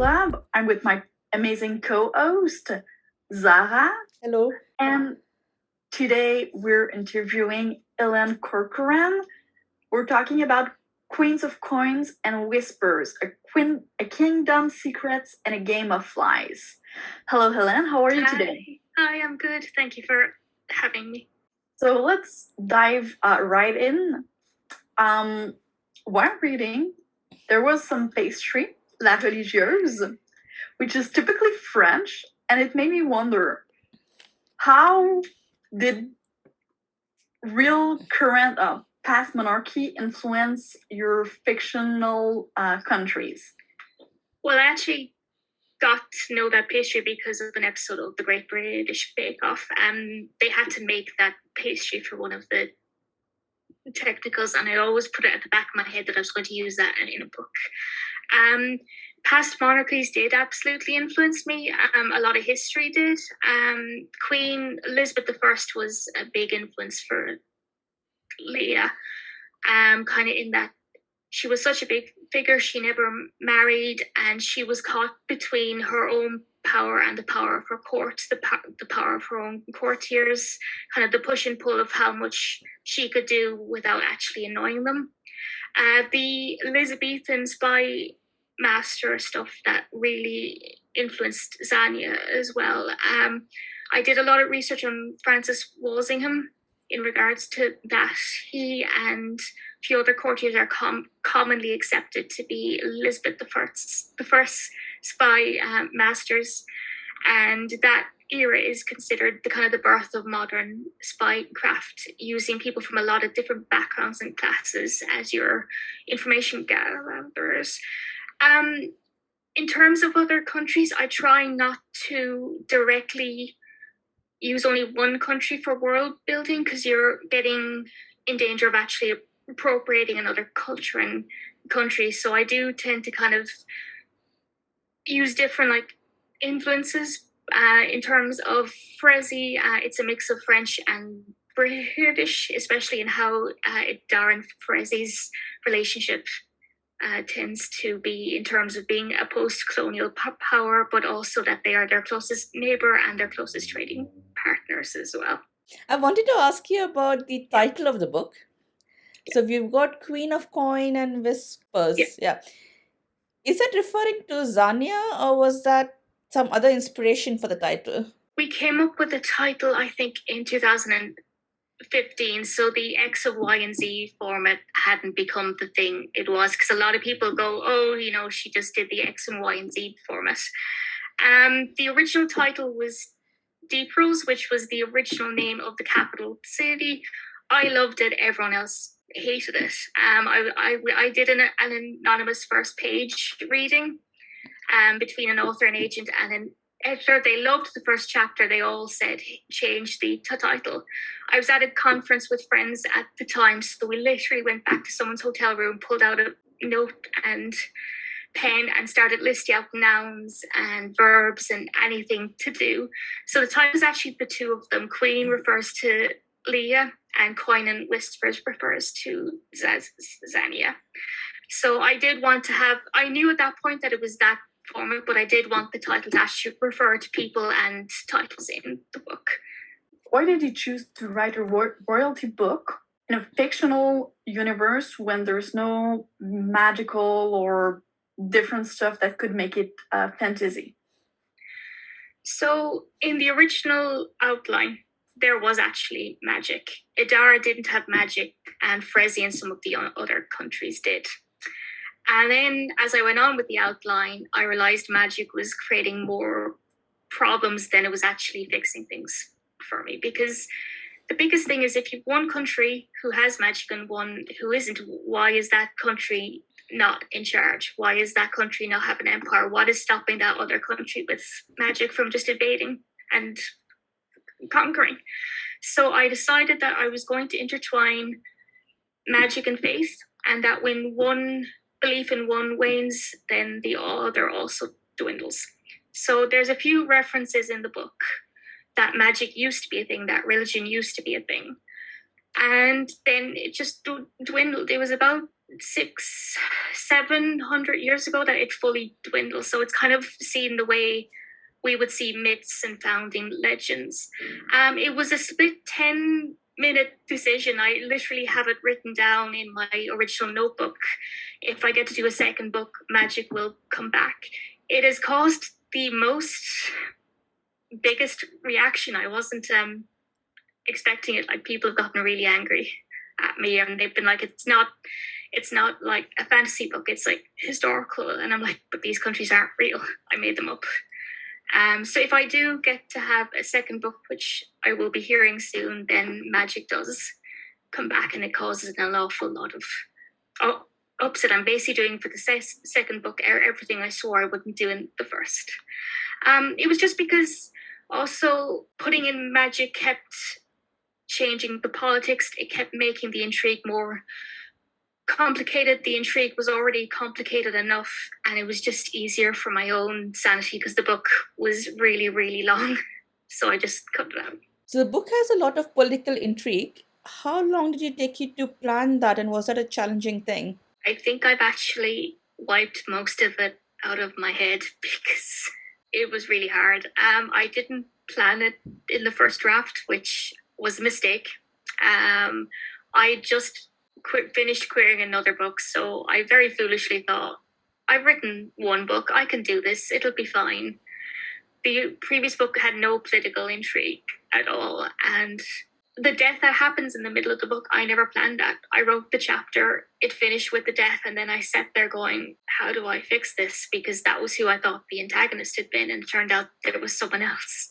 Club. I'm with my amazing co-host, Zara. Hello. And today we're interviewing Helen Corcoran. We're talking about Queens of Coins and Whispers, a kingdom secrets and a game of flies. Hello, Helen. How are you today? Hi, I'm good. Thank you for having me. So let's dive right in. While reading, there was some pastry, la religieuse, which is typically French, and it made me wonder, how did real current past monarchy influence your fictional countries? Well, I actually got to know that pastry because of an episode of the Great British Bake Off. They had to make that pastry for one of the technicals, and I always put it at the back of my head that I was going to use that in a book. Past monarchies did absolutely influence me. A lot of history did. Queen Elizabeth I was a big influence for Lia, kind of in that she was such a big figure. She never married, and she was caught between her own power and the power of her court, the power of her own courtiers, kind of the push and pull of how much she could do without actually annoying them. The Elizabethan spymaster stuff that really influenced Xania as well. I did a lot of research on Francis Walsingham in regards to that. He and a few other courtiers are commonly accepted to be Elizabeth the first spy masters, and that era is considered the kind of the birth of modern spycraft, using people from a lot of different backgrounds and classes as your information gatherers. In terms of other countries, I try not to directly use only one country for world building, because you're getting in danger of actually appropriating another culture and country. So I do tend to kind of use different influences. In terms of Fresi, it's a mix of French and British, especially in how Dara and Fresi's relationship tends to be in terms of being a post-colonial power, but also that they are their closest neighbor and their closest trading partners as well. I wanted to ask you about the title of the book. So we've got Queen of Coin and Whispers. Yeah. Is that referring to Xania, or was that some other inspiration for the title? We came up with the title, I think, in 2015. So the X of Y and Z format hadn't become the thing it was, because a lot of people go, oh, she just did the X and Y and Z format. The original title was Deep Rose, which was the original name of the capital city. I loved it. Everyone else hated it. I did an anonymous first page reading between an author and agent and an editor. They loved the first chapter. They all said change the title. I was at a conference with friends at the time, so we literally went back to someone's hotel room, pulled out a note and pen and started listing out nouns and verbs and anything to do. So the title is actually the two of them. Queen refers to Lia, and Coin and Whisphers refers to Xania. So I did want to have, I knew at that point that it was that format, but I did want the title to actually refer to people and titles in the book. Why did you choose to write a royalty book in a fictional universe when there's no magical or different stuff that could make it fantasy? So in the original outline, there was actually magic. Idara didn't have magic, and Fresi and some of the other countries did. And then as I went on with the outline, I realized magic was creating more problems than it was actually fixing things for me. Because the biggest thing is, if you've one country who has magic and one who isn't, why is that country not in charge? Why is that country not have an empire? What is stopping that other country with magic from just invading and conquering? So I decided that I was going to intertwine magic and faith, and that when one belief in one wanes, then the other also dwindles. So there's a few references in the book that magic used to be a thing, that religion used to be a thing. And then it just dwindled. It was about 700 years ago that it fully dwindled. So it's kind of seen the way we would see myths and founding legends. It was a split 10-minute decision. I literally have it written down in my original notebook. If I get to do a second book, magic will come back. It has caused the biggest reaction. I wasn't expecting it. Like, people have gotten really angry at me, and they've been like, it's not like a fantasy book, it's like historical. And I'm like, but these countries aren't real, I made them up. So if I do get to have a second book, which I will be hearing soon, then magic does come back, and it causes an awful lot of upset. I'm basically doing for the second book everything I swore I wouldn't do in the first. It was just because also putting in magic kept changing the politics. It kept making the intrigue more complicated. The intrigue was already complicated enough, and it was just easier for my own sanity because the book was really, really long. So I just cut it out. So the book has a lot of political intrigue. How long did it take you to plan that, and was that a challenging thing? I think I've actually wiped most of it out of my head because it was really hard. I didn't plan it in the first draft, which was a mistake. I just finished querying another book, so I very foolishly thought, I've written one book, I can do this, it'll be fine. The previous book had no political intrigue at all, and the death that happens in the middle of the book, I never planned that. I wrote the chapter, it finished with the death, and then I sat there going, how do I fix this? Because that was who I thought the antagonist had been, and it turned out that it was someone else.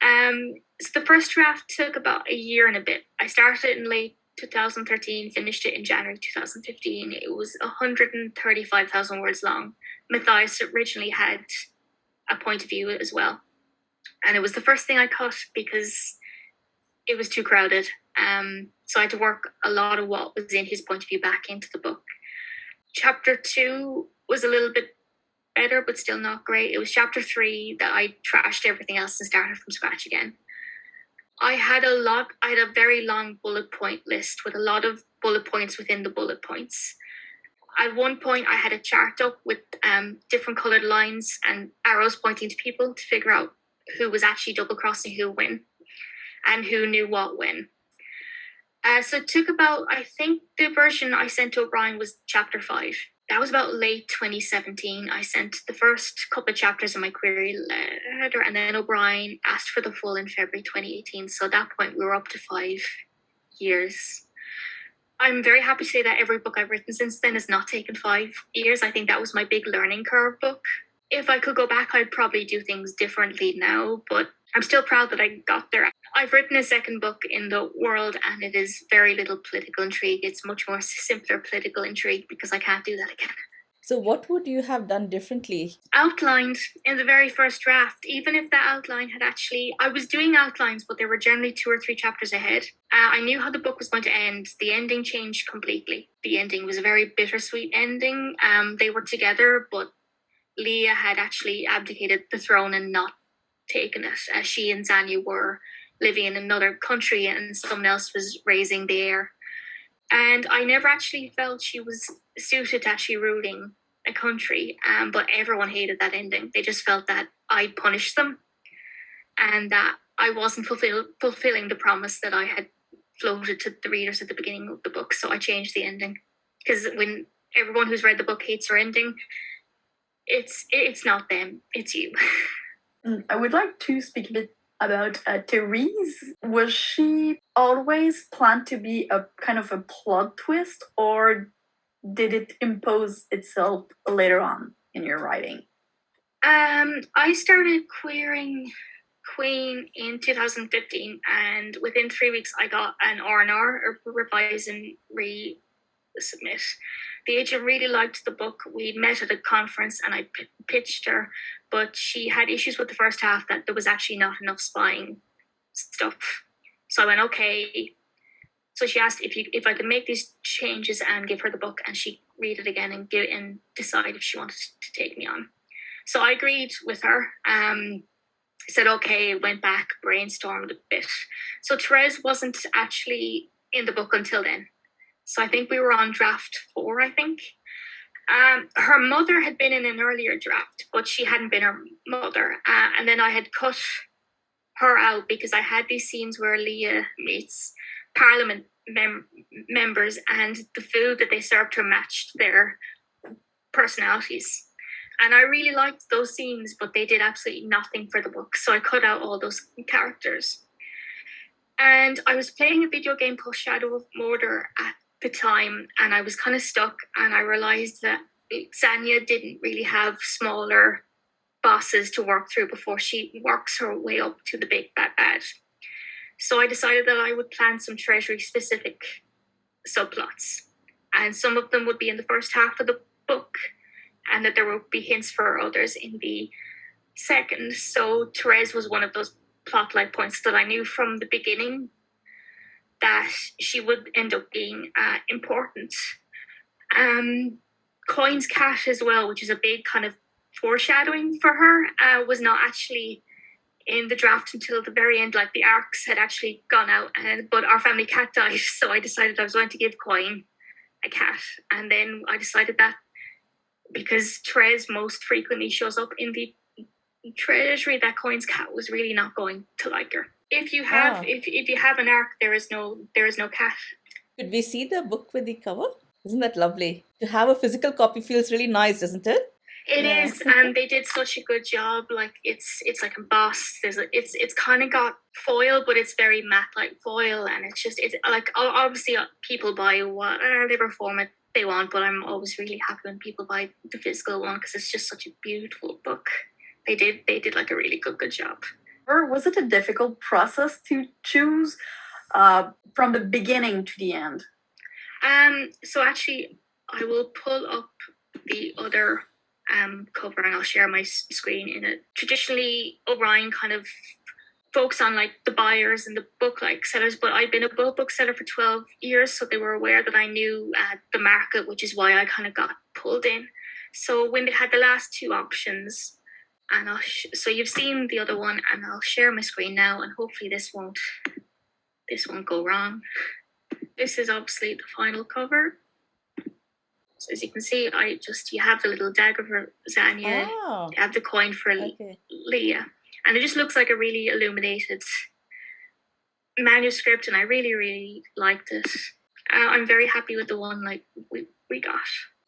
So the first draft took about a year and a bit. I started it in late 2013, finished it in January 2015. It was 135,000 words long. Matthias originally had a point of view as well. And it was the first thing I cut because it was too crowded. So I had to work a lot of what was in his point of view back into the book. Chapter 2 was a little bit better, but still not great. It was chapter 3 that I trashed everything else and started from scratch again. I had a very long bullet point list with a lot of bullet points within the bullet points. At one point, I had a chart up with different coloured lines and arrows pointing to people to figure out who was actually double-crossing who when and who knew what when. So it took about, I think the version I sent to O'Brien was chapter 5. That was about late 2017. I sent the first couple of chapters of my query letter, and then O'Brien asked for the full in February 2018. So at that point, we were up to 5 years. I'm very happy to say that every book I've written since then has not taken 5 years. I think that was my big learning curve book. If I could go back, I'd probably do things differently now, but I'm still proud that I got there. I've written a second book in the world, and it is very little political intrigue. It's much more simpler political intrigue because I can't do that again. So what would you have done differently? Outlined in the very first draft, even if that outline had I was doing outlines, but they were generally 2 or 3 chapters ahead. I knew how the book was going to end. The ending changed completely. The ending was a very bittersweet ending. They were together, but Lia had actually abdicated the throne and not taken it. She and Xania were living in another country, and someone else was raising the heir. And I never actually felt she was suited to actually ruling a country, but everyone hated that ending. They just felt that I punished them and that I wasn't fulfilling the promise that I had floated to the readers at the beginning of the book. So I changed the ending, because when everyone who's read the book hates her ending, it's not them, it's you. I would like to speak a bit about Terese. Was she always planned to be a kind of a plot twist, or did it impose itself later on in your writing? I started querying Queen in 2015, and within 3 weeks I got an R&R, or revise and resubmit. The agent really liked the book. We met at a conference and I pitched her, but she had issues with the first half, that there was actually not enough spying stuff. So I went, okay. So she asked if I could make these changes and give her the book, and she'd read it again and decide if she wanted to take me on. So I agreed with her. Said okay, went back, brainstormed a bit. So Terese wasn't actually in the book until then. So I think we were on draft 4, I think. Her mother had been in an earlier draft, but she hadn't been her mother. And then I had cut her out because I had these scenes where Lia meets Parliament members, and the food that they served her matched their personalities. And I really liked those scenes, but they did absolutely nothing for the book. So I cut out all those characters. And I was playing a video game called Shadow of Mordor at the time, and I was kind of stuck, and I realized that Xania didn't really have smaller bosses to work through before she works her way up to the big bad. So I decided that I would plan some treasury-specific subplots, and some of them would be in the first half of the book, and that there would be hints for others in the second. So Terese was one of those plotline points that I knew from the beginning that she would end up being important. Coin's cat as well, which is a big kind of foreshadowing for her, was not actually in the draft until the very end. Like the arcs had actually gone out, but our family cat died, so I decided I was going to give Coin a cat. And then I decided that because Terese most frequently shows up in the treasury, that Coin's cat was really not going to like her. If you have if you have an arc, there is no cat. Could we see the book with the cover? Isn't that lovely? To have a physical copy feels really nice, doesn't it? It is, and they did such a good job. Like it's like embossed. It's kind of got foil, but it's very matte like foil, and it's like obviously people buy whatever format they want, but I'm always really happy when people buy the physical one because it's just such a beautiful book. They did like a really good job. Or was it a difficult process to choose from the beginning to the end? So actually, I will pull up the other cover and I'll share my screen in it. Traditionally, O'Brien kind of focused on like the buyers and the book like sellers, but I've been a bookseller for 12 years, so they were aware that I knew the market, which is why I kind of got pulled in. So when they had the last two options, and so you've seen the other one, and I'll share my screen now, and hopefully this won't go wrong. This is obviously the final cover. So as you can see, you have the little dagger for Xania, you have the coin for Lia, and it just looks like a really illuminated manuscript, and I really, really liked it. I'm very happy with the one like we got.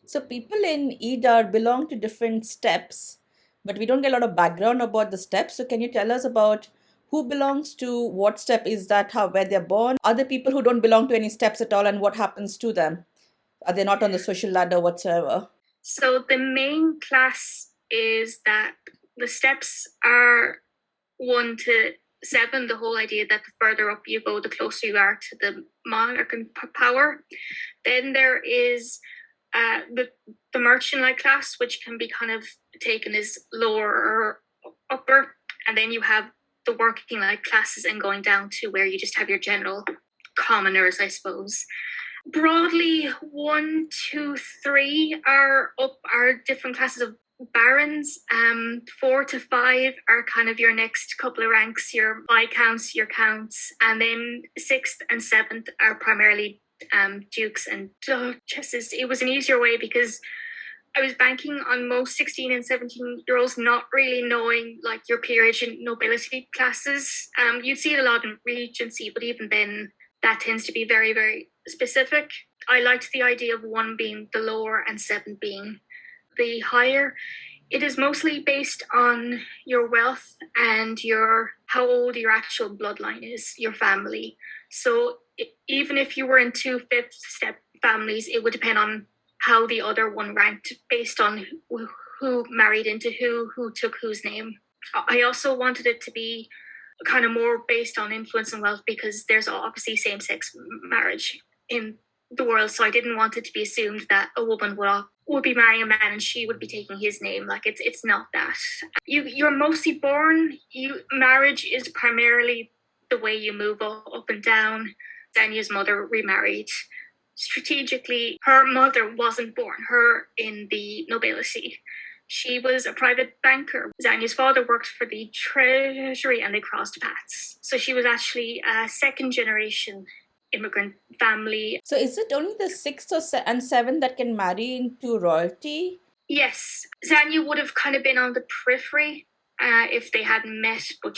So people in Edar belong to different steps, but we don't get a lot of background about the steps. So can you tell us about who belongs to what step? Is that where they're born? Are there people who don't belong to any steps at all, and what happens to them? Are they not on the social ladder whatsoever? So the main class is that the steps are 1 to 7. The whole idea that the further up you go, the closer you are to the monarchy power. Then there is the merchant-like class, which can be kind of taken as lower or upper. And then you have the working-like classes and going down to where you just have your general commoners, I suppose. Broadly, 1, 2, 3 are different classes of barons. 4 to 5 are kind of your next couple of ranks, your viscounts, your counts, and then 6th and 7th are primarily dukes and duchesses. It was an easier way because I was banking on most 16 and 17-year-olds not really knowing like your peerage and nobility classes. You'd see it a lot in Regency, but even then that tends to be very, very specific. I liked the idea of 1 being the lower and 7 being the higher. It is mostly based on your wealth and how old your actual bloodline is, your family. So even if you were in 2 5th step families, it would depend on how the other one ranked based on who married into who took whose name. I also wanted it to be kind of more based on influence and wealth because there's obviously same-sex marriage in the world, so I didn't want it to be assumed that a woman would be marrying a man and she would be taking his name. Like it's not that. You're mostly born. Marriage is primarily the way you move up and down. Xania's mother remarried. Strategically, her mother wasn't born her in the nobility. She was a private banker. Xania's father worked for the treasury and they crossed paths. So she was actually a 2nd generation immigrant family. So is it only the sixth and seventh that can marry into royalty? Yes, Xania would have kind of been on the periphery if they hadn't met, but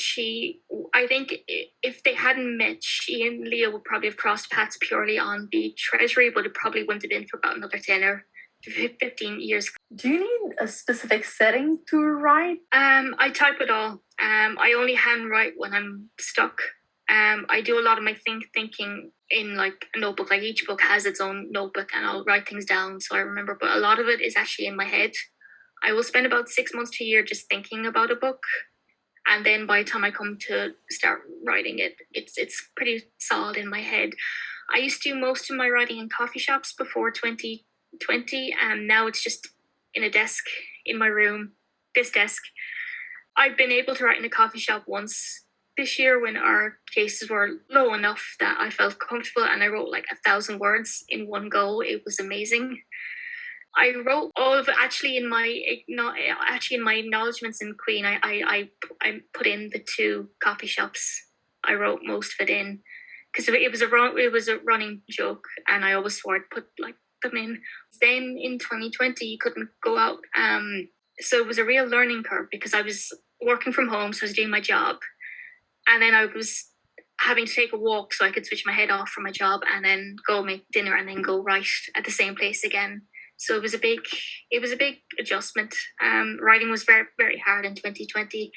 I think if they hadn't met, she and Lia would probably have crossed paths purely on the treasury, but it probably wouldn't have been for about another 10 or 15 years. Do you need a specific setting to write? I type it all. I only handwrite when I'm stuck. I do a lot of my thinking in like a notebook. Like each book has its own notebook, and I'll write things down so I remember. But a lot of it is actually in my head. I will spend about 6 months to a year just thinking about a book, and then by the time I come to start writing it, it's pretty solid in my head. I used to do most of my writing in coffee shops before 2020, and now it's just in a desk in my room. This desk. I've been able to write in a coffee shop once this year when our cases were low enough that I felt comfortable, and I wrote like 1,000 words in one go. It was amazing. I wrote all of it actually in my acknowledgements in Queen. I put in the 2 coffee shops. I wrote most of it in because it was a running joke, and I always swore I'd put like them in. Then in 2020, you couldn't go out. So it was a real learning curve because I was working from home, so I was doing my job, and then I was having to take a walk so I could switch my head off from my job and then go make dinner and then go write at the same place again. So it was a big adjustment. Writing was very, very hard in 2020.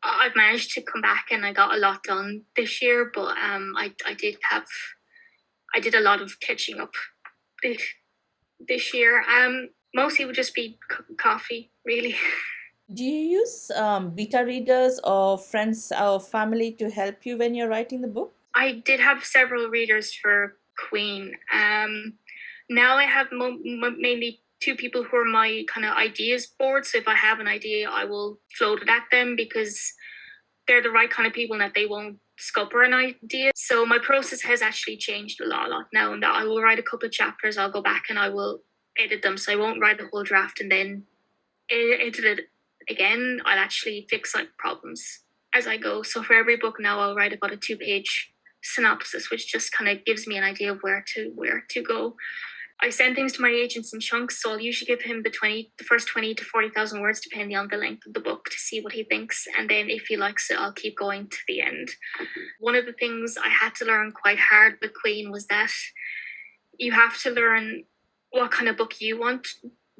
I've managed to come back and I got a lot done this year, but I did a lot of catching up this year. Mostly would just be coffee, really. Do you use beta readers or friends or family to help you when you're writing the book? I did have several readers for Queen. Now I have mainly 2 people who are my kind of ideas board. So if I have an idea, I will float it at them because they're the right kind of people and that they won't scupper an idea. So my process has actually changed a lot now, and that I will write a couple of chapters, I'll go back and I will edit them. So I won't write the whole draft and then edit it again. I'll actually fix like problems as I go. So for every book now, I'll write about a 2-page synopsis, which just kind of gives me an idea of where to go. I send things to my agents in chunks, so I'll usually give him the first 20 to 40,000 words, depending on the length of the book, to see what he thinks. And then if he likes it, I'll keep going to the end. One of the things I had to learn quite hard with Queen was that you have to learn what kind of book you want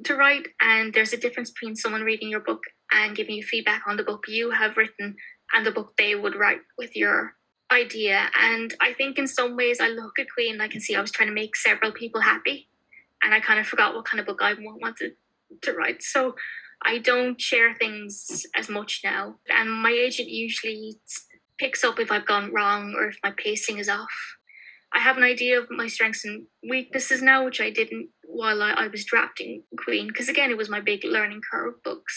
to write. And there's a difference between someone reading your book and giving you feedback on the book you have written and the book they would write with your idea. And I think in some ways I look at Queen and I can see I was trying to make several people happy, and I kind of forgot what kind of book I wanted to write. So I don't share things as much now, and my agent usually picks up if I've gone wrong or if my pacing is off. I have an idea of my strengths and weaknesses now, which I didn't while I was drafting Queen, because again, it was my big learning curve book.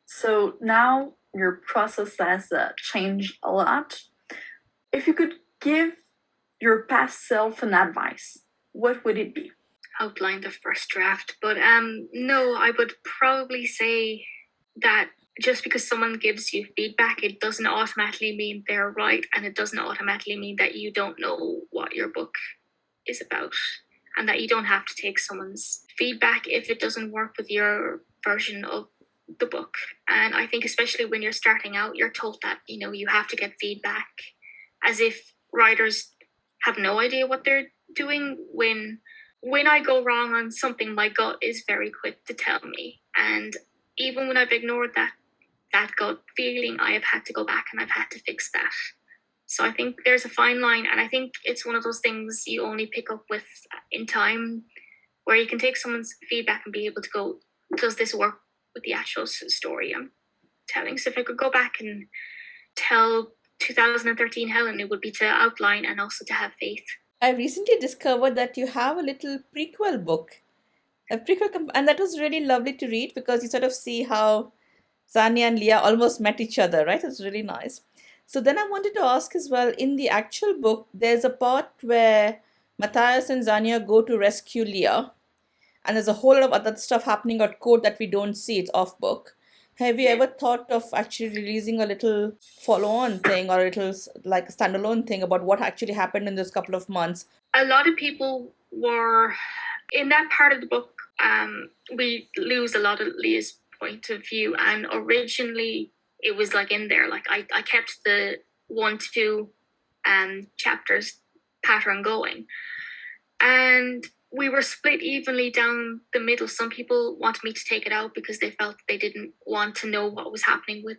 So now your process has changed a lot. If you could give your past self an advice, what would it be? Outline the first draft, but no, I would probably say that just because someone gives you feedback, it doesn't automatically mean they're right, and it doesn't automatically mean that you don't know what your book is about, and that you don't have to take someone's feedback if it doesn't work with your version of the book. And I think especially when you're starting out, you're told that you have to get feedback, as if writers have no idea what they're doing. When I go wrong on something, my gut is very quick to tell me. And even when I've ignored that gut feeling, I have had to go back and I've had to fix that. So I think there's a fine line, and I think it's one of those things you only pick up with in time, where you can take someone's feedback and be able to go, does this work with the actual story I'm telling? So if I could go back and tell 2013 Helen, it would be to outline and also to have faith. I recently discovered that you have a little prequel book, and that was really lovely to read because you sort of see how Xania and Lia almost met each other, right? It's really nice. So then I wanted to ask as well, in the actual book, there's a part where Matthias and Xania go to rescue Lia, and there's a whole lot of other stuff happening at court that we don't see. It's off book. Have you ever thought of actually releasing a little follow-on thing or a little like standalone thing about what actually happened in this couple of months? A lot of people were in that part of the book. We lose a lot of Leah's point of view, and originally it was like in there. Like I kept the 1-2 chapters pattern going, and we were split evenly down the middle. Some people wanted me to take it out because they felt they didn't want to know what was happening with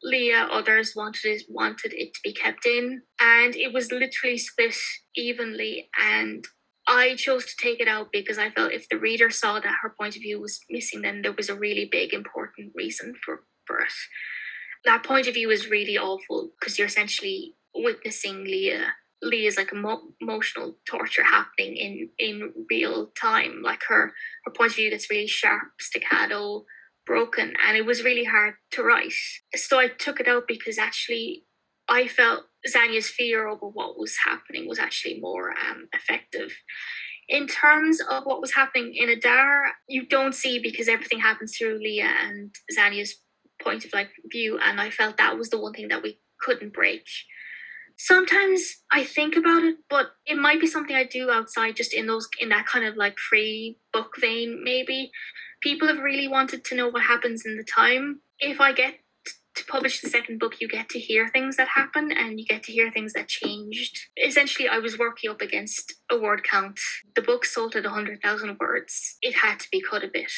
Leah. Others wanted it to be kept in, and it was literally split evenly. And I chose to take it out because I felt if the reader saw that her point of view was missing, then there was a really big, important reason for it. That point of view is really awful because you're essentially witnessing Leah's like emotional torture happening in real time. Like her point of view that's really sharp, staccato, broken, and it was really hard to write. So I took it out because actually I felt Xania's fear over what was happening was actually more effective. In terms of what was happening in Adar, you don't see because everything happens through Leah and Xania's point of view, and I felt that was the one thing that we couldn't break. Sometimes I think about it, but it might be something I do outside, just in that kind of like free book vein. Maybe people have really wanted to know what happens in the time. If I get to publish the second book, you get to hear things that happen and you get to hear things that changed. Essentially, I was working up against a word count. The book sold at 100,000 words. It had to be cut a bit.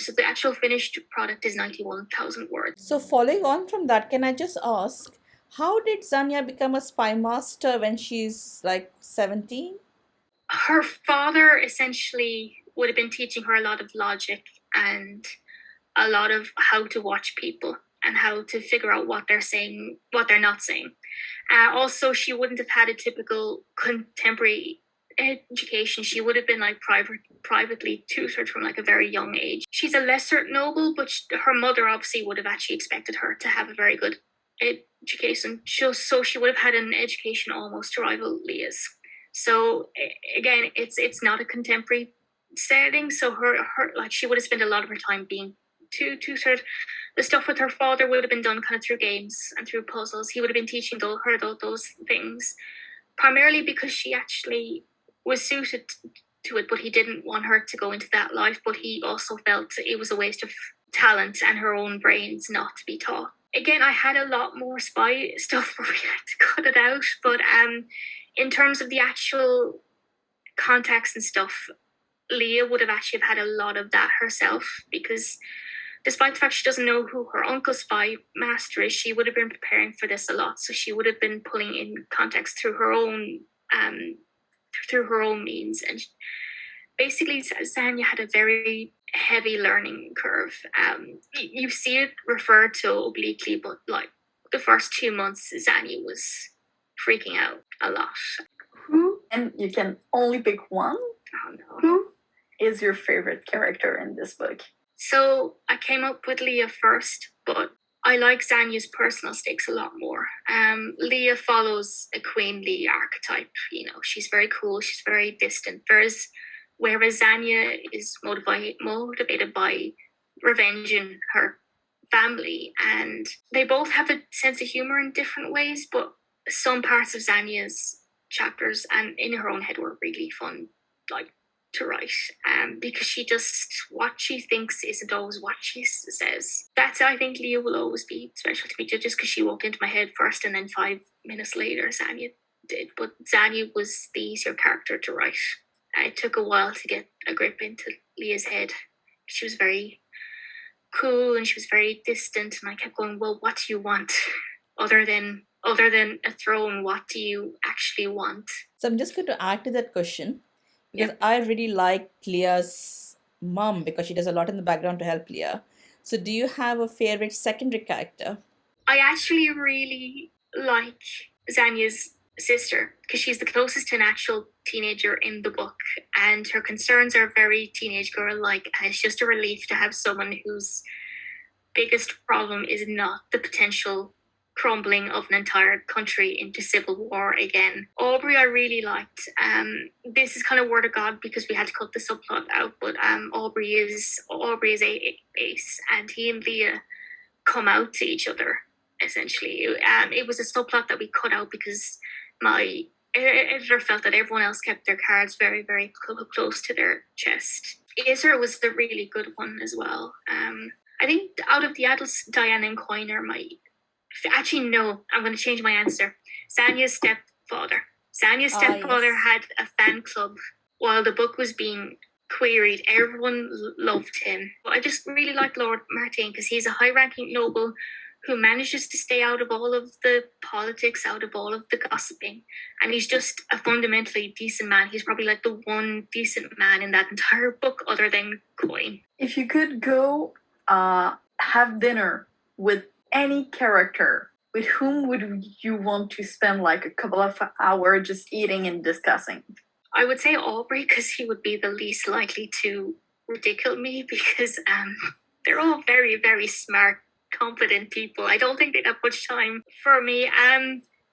So the actual finished product is 91,000 words. So following on from that, can I just ask, how did Xania become a spymaster when she's like 17? Her father essentially would have been teaching her a lot of logic and a lot of how to watch people and how to figure out what they're saying, what they're not saying. Also, she wouldn't have had a typical contemporary education. She would have been like privately tutored from like a very young age. She's a lesser noble, but her mother obviously would have actually expected her to have a very good education. So she would have had an education almost to rival Leah's. So again, it's not a contemporary setting. So her like she would have spent a lot of her time being tutored. The stuff with her father would have been done kind of through games and through puzzles. He would have been teaching her those things, primarily because she actually was suited to it, but he didn't want her to go into that life. But he also felt it was a waste of talent and her own brains not to be taught. Again, I had a lot more spy stuff where we had to cut it out, but in terms of the actual context and stuff, Leah would have actually had a lot of that herself, because despite the fact she doesn't know who her uncle spymaster is, she would have been preparing for this a lot. So she would have been pulling in context through her own means. And basically, Xania had a very heavy learning curve. You see it referred to obliquely, but like the first 2 months, Xania was freaking out a lot. Who, and you can only pick one, Oh no. who is your favorite character in this book? So I came up with Leah first, but I like Xania's personal stakes a lot more. Leah follows a queenly archetype. You know, she's very cool, she's very distant. Whereas Xania is motivated by revenge in her family, and they both have a sense of humor in different ways, but some parts of Xania's chapters and in her own head were really fun, like to write, because what she thinks isn't always what she says. That's, I think, Leah will always be special to me, just because she walked into my head first and then 5 minutes later Xania did. But Xania was the easier character to write. It took a while to get a grip into Leah's head. She was very cool and she was very distant, and I kept going, well, what do you want other than a throne? What do you actually want? So I'm just going to add to that question, because I really like Leah's mom because she does a lot in the background to help Leah. So do you have a favorite secondary character? I actually really like Xania's sister, because she's the closest to an actual teenager in the book, and her concerns are very teenage girl-like, and it's just a relief to have someone whose biggest problem is not the potential crumbling of an entire country into civil war again. Aubrey I really liked. This is kind of word of God because we had to cut the subplot out, but Aubrey is a ace, and he and Lia come out to each other essentially. It was a subplot that we cut out because my editor felt that everyone else kept their cards very, very close to their chest. Isra was the really good one as well. I think out of the adults, Diana and Coyne are my... Actually, no, I'm going to change my answer. Xania's stepfather. Xania's stepfather yes. had a fan club while the book was being queried. Everyone loved him. I just really like Lord Martin because he's a high-ranking noble who manages to stay out of all of the politics, out of all of the gossiping. And he's just a fundamentally decent man. He's probably like the one decent man in that entire book other than Coyne. If you could go have dinner with any character, with whom would you want to spend like a couple of hours just eating and discussing? I would say Aubrey because he would be the least likely to ridicule me because they're all very, very smart, competent people. I don't think they'd have much time for me.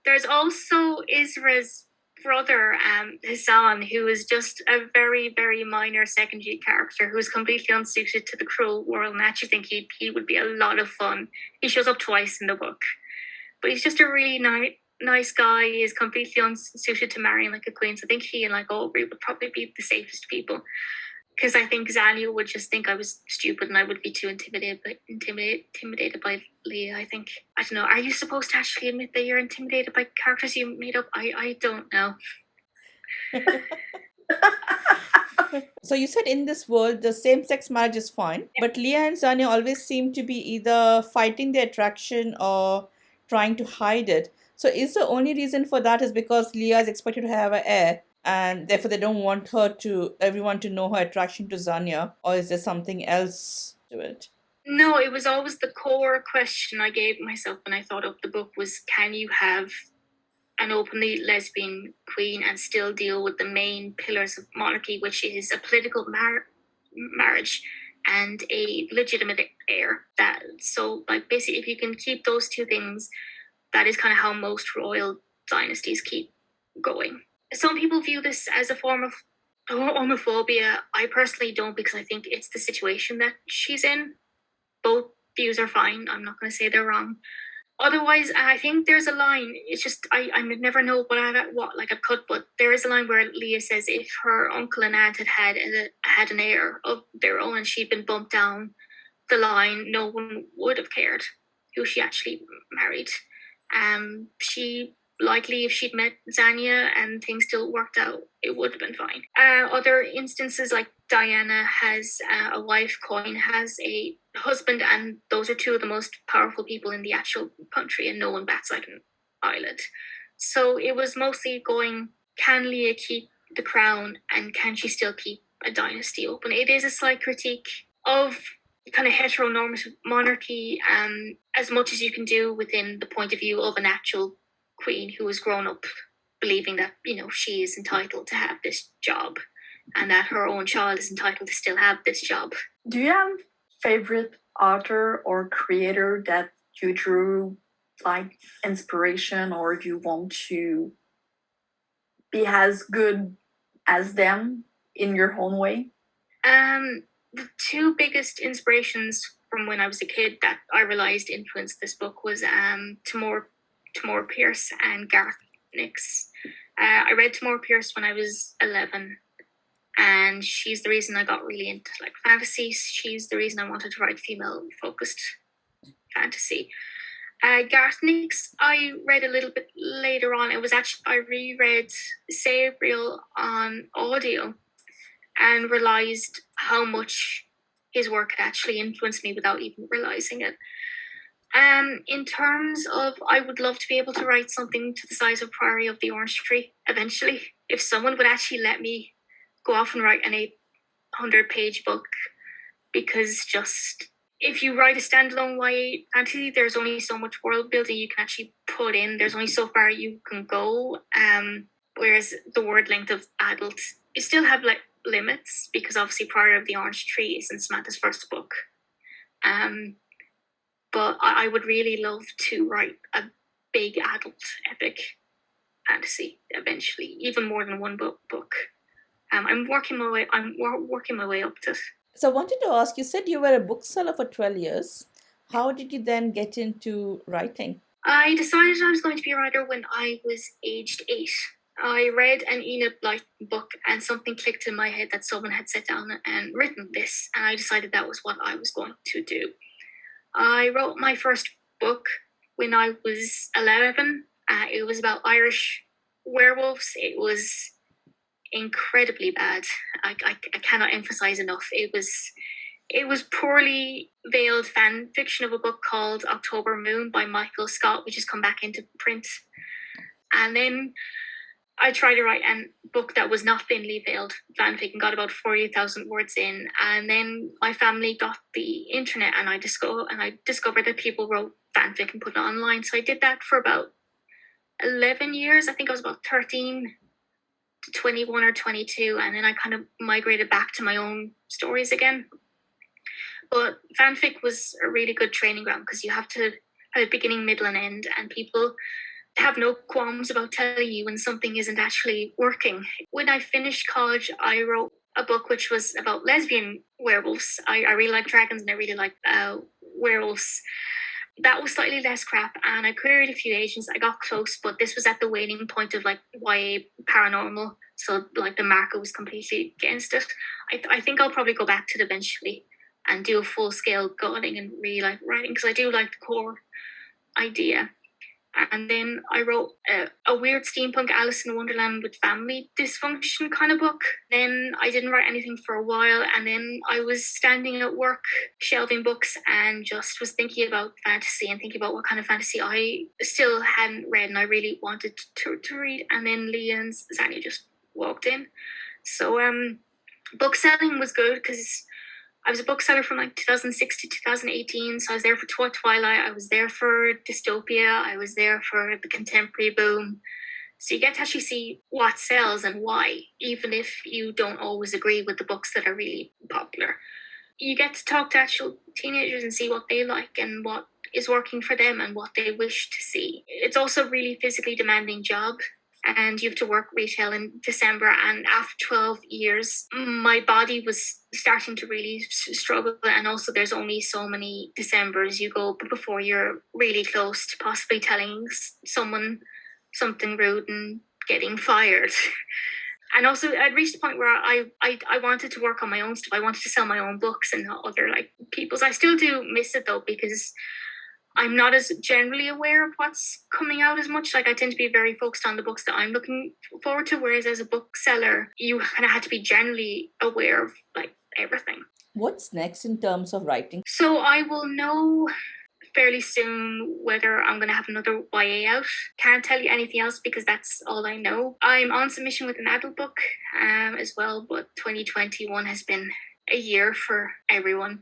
There's also Isra's brother, Hassan, who is just a very, very minor secondary character who is completely unsuited to the cruel world, and I actually think he would be a lot of fun. He shows up twice in the book, but he's just a really nice guy. He is completely unsuited to marrying like a queen, so I think he and like Aubrey would probably be the safest people. Because I think Xania would just think I was stupid and I would be too intimidated by Lia, I think. I don't know. Are you supposed to actually admit that you're intimidated by characters you made up? I don't know. So you said in this world, the same-sex marriage is fine, but Lia and Xania always seem to be either fighting their attraction or trying to hide it. So is the only reason for that is because Lia is expected to have an heir, and therefore they don't want everyone to know her attraction to Xania, or is there something else to it? No, it was always the core question I gave myself when I thought up the book was, can you have an openly lesbian queen and still deal with the main pillars of monarchy, which is a political marriage and a legitimate heir? So basically, if you can keep those two things, that is kind of how most royal dynasties keep going. Some people view this as a form of homophobia. I personally don't, because I think it's the situation that she's in. Both views are fine. I'm not going to say they're wrong. Otherwise, I think there's a line. It's just I never know what like a cut, but there is a line where Lia says if her uncle and aunt had an heir of their own and she'd been bumped down the line, no one would have cared who she actually married. She likely, if she'd met Xania and things still worked out, it would have been fine. Other instances, like Diana has a wife, Coyne has a husband, and those are two of the most powerful people in the actual country, and no one bats like an eyelid. So it was mostly going, can Lia keep the crown, and can she still keep a dynasty open? It is a slight critique of kind of heteronormative monarchy, as much as you can do within the point of view of an actual queen who has grown up believing that, she is entitled to have this job and that her own child is entitled to still have this job. Do you have favorite author or creator that you drew like inspiration, or do you want to be as good as them in your own way? The two biggest inspirations from when I was a kid that I realized influenced this book was Tamora Pierce and Garth Nix. I read Tamora Pierce when I was 11, and she's the reason I got really into like fantasy. She's the reason I wanted to write female-focused fantasy. Garth Nix, I read a little bit later on. I reread Sabriel on audio and realized how much his work had actually influenced me without even realizing it. In terms of, I would love to be able to write something to the size of Priory of the Orange Tree eventually. If someone would actually let me go off and write an 800-page book, because just if you write a standalone YA fantasy, there's only so much world building you can actually put in. There's only so far you can go. Whereas the word length of adults, you still have like limits, because obviously Priory of the Orange Tree isn't Samantha's first book. but I would really love to write a big adult epic fantasy eventually, even more than one book. I'm working my way. working my way up to it. So I wanted to ask, you said you were a bookseller for 12 years. How did you then get into writing? I decided I was going to be a writer when I was aged 8. I read an Enid Blyton book and something clicked in my head that someone had sat down and written this, and I decided that was what I was going to do. I wrote my first book when I was 11. It was about Irish werewolves. It was incredibly bad. I cannot emphasize enough. It was poorly veiled fan fiction of a book called October Moon by Michael Scott, which has come back into print. And then I tried to write a book that was not thinly veiled fanfic and got about 40,000 words in. And then my family got the internet and I discovered that people wrote fanfic and put it online. So I did that for about 11 years. I think I was about 13 to 21 or 22. And then I kind of migrated back to my own stories again. But fanfic was a really good training ground because you have to have a beginning, middle, and end, and people have no qualms about telling you when something isn't actually working. When I finished college, I wrote a book which was about lesbian werewolves. I really like dragons and I really like werewolves. That was slightly less crap, and I queried a few agents. I got close, but this was at the waning point of like YA paranormal, so like the market was completely against it. I think I'll probably go back to it eventually and do a full-scale godding and really like writing because I do like the core idea. And then I wrote a weird steampunk Alice in Wonderland with family dysfunction kind of book. Then I didn't write anything for a while, and then I was standing at work shelving books and just was thinking about fantasy and thinking about what kind of fantasy I still hadn't read and I really wanted to read. And then Lia and Xania just walked in. So book selling was good because I was a bookseller from like 2006 to 2018. So I was there for Twilight. I was there for dystopia. I was there for the contemporary boom. So you get to actually see what sells and why, even if you don't always agree with the books that are really popular. You get to talk to actual teenagers and see what they like and what is working for them and what they wish to see. It's also a really physically demanding job. And you have to work retail in December. And after 12 years, my body was starting to really struggle. And also there's only so many Decembers you go before you're really close to possibly telling someone something rude and getting fired. And also I'd reached the point where I wanted to work on my own stuff. I wanted to sell my own books and not other like people's. I still do miss it though, because I'm not as generally aware of what's coming out as much. Like I tend to be very focused on the books that I'm looking forward to, whereas as a bookseller, you kind of have to be generally aware of like everything. What's next in terms of writing? So I will know fairly soon whether I'm going to have another YA out. Can't tell you anything else because that's all I know. I'm on submission with an adult book as well, but 2021 has been a year for everyone.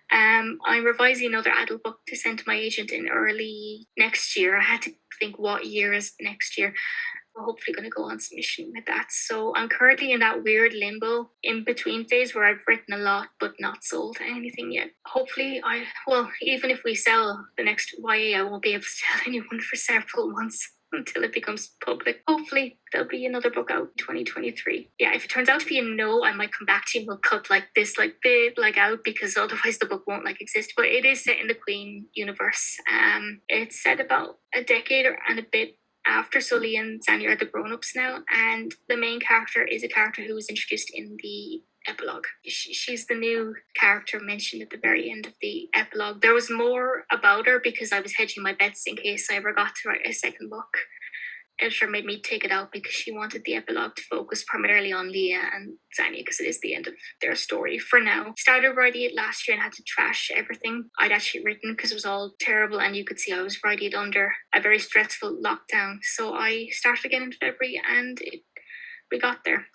I'm revising another adult book to send to my agent in early next year. I had to think what year is next year. I'm hopefully going to go on submission with that. So I'm currently in that weird limbo in between phase where I've written a lot but not sold anything yet. Hopefully even if we sell the next YA, I won't be able to tell anyone for several months until it becomes public. Hopefully there'll be another book out in 2023. Yeah, if it turns out to be a no, I might come back to you and we'll cut like this like bit like out because otherwise the book won't like exist. But it is set in the Queen universe. It's set about a decade and a bit after. So Lia and Xania are the grown-ups now, and the main character is a character who was introduced in the epilogue. She's the new character mentioned at the very end of the epilogue. There was more about her because I was hedging my bets in case I ever got to write a second book. Editor made me take it out because she wanted the epilogue to focus primarily on Lia and Xania because it is the end of their story for now. Started writing it last year and had to trash everything I'd actually written because it was all terrible, and you could see I was writing it under a very stressful lockdown. So I started again in February and we got there.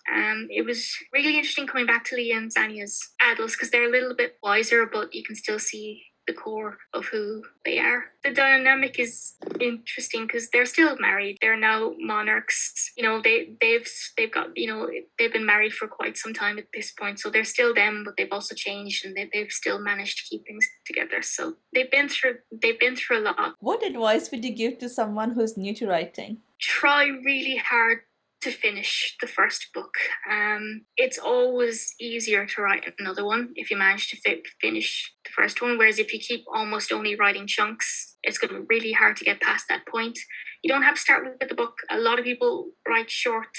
It was really interesting coming back to Lia and Xania's adults because they're a little bit wiser, but you can still see the core of who they are. The dynamic is interesting because they're still married. They're now monarchs. They've got, they've been married for quite some time at this point. So they're still them, but they've also changed, and they've still managed to keep things together. So they've been through a lot. What advice would you give to someone who's new to writing? Try really hard to finish the first book. It's always easier to write another one if you manage to finish the first one, whereas if you keep almost only writing chunks, it's going to be really hard to get past that point. You don't have to start with the book. A lot of people write short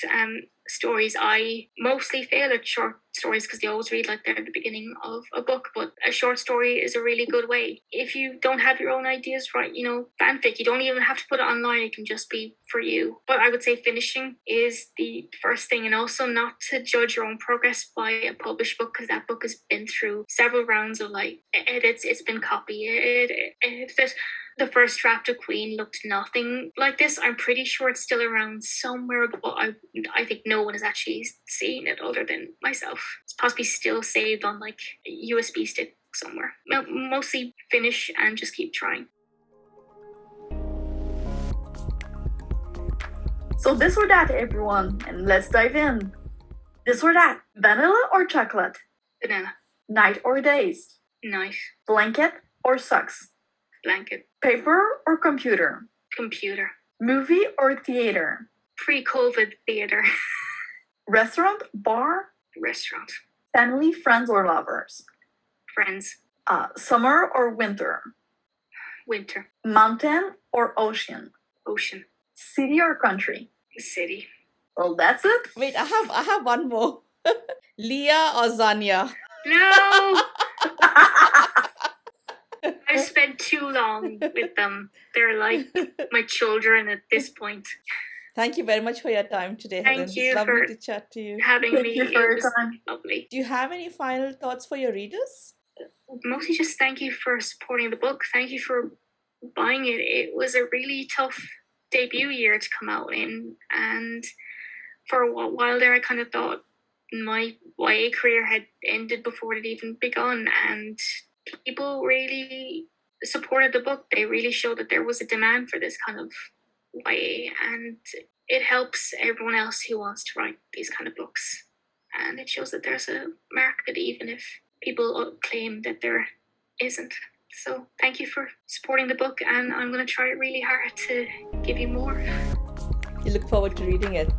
stories. I mostly fail at short stories because they always read like they're at the beginning of a book, but a short story is a really good way. If you don't have your own ideas, write, fanfic. You don't even have to put it online. It can just be for you. But I would say finishing is the first thing, and also not to judge your own progress by a published book, because that book has been through several rounds of edits. It's been copied. The first draft of Queen looked nothing like this. I'm pretty sure it's still around somewhere, but I think no one has actually seen it other than myself. It's possibly still saved on a USB stick somewhere. Mostly finish and just keep trying. So this or that, everyone, and let's dive in. This or that, vanilla or chocolate? Vanilla. Night or days? Night. Blanket or socks? Blanket. Paper or computer? Computer. Movie or theater? Pre-COVID theater. Restaurant, bar? Restaurant. Family, friends, or lovers? Friends. Summer or winter? Winter. Mountain or ocean? Ocean. City or country? City. Well, that's it. Wait, I have one more. Lia or Xania? No! I spent too long with them. They're like my children at this point. Thank you very much for your time today, Helen. Thank you It's lovely for to chat to you. having Thank me. you for It your was time. lovely. Do you have any final thoughts for your readers? Mostly just thank you for supporting the book. Thank you for buying it. It was a really tough debut year to come out in, and for a while there I kind of thought my YA career had ended before it had even begun, and people really supported the book. They really showed that there was a demand for this kind of YA, and it helps everyone else who wants to write these kind of books, and it shows that there's a market even if people claim that there isn't. So thank you for supporting the book, and I'm going to try really hard to give you more. You look forward to reading it.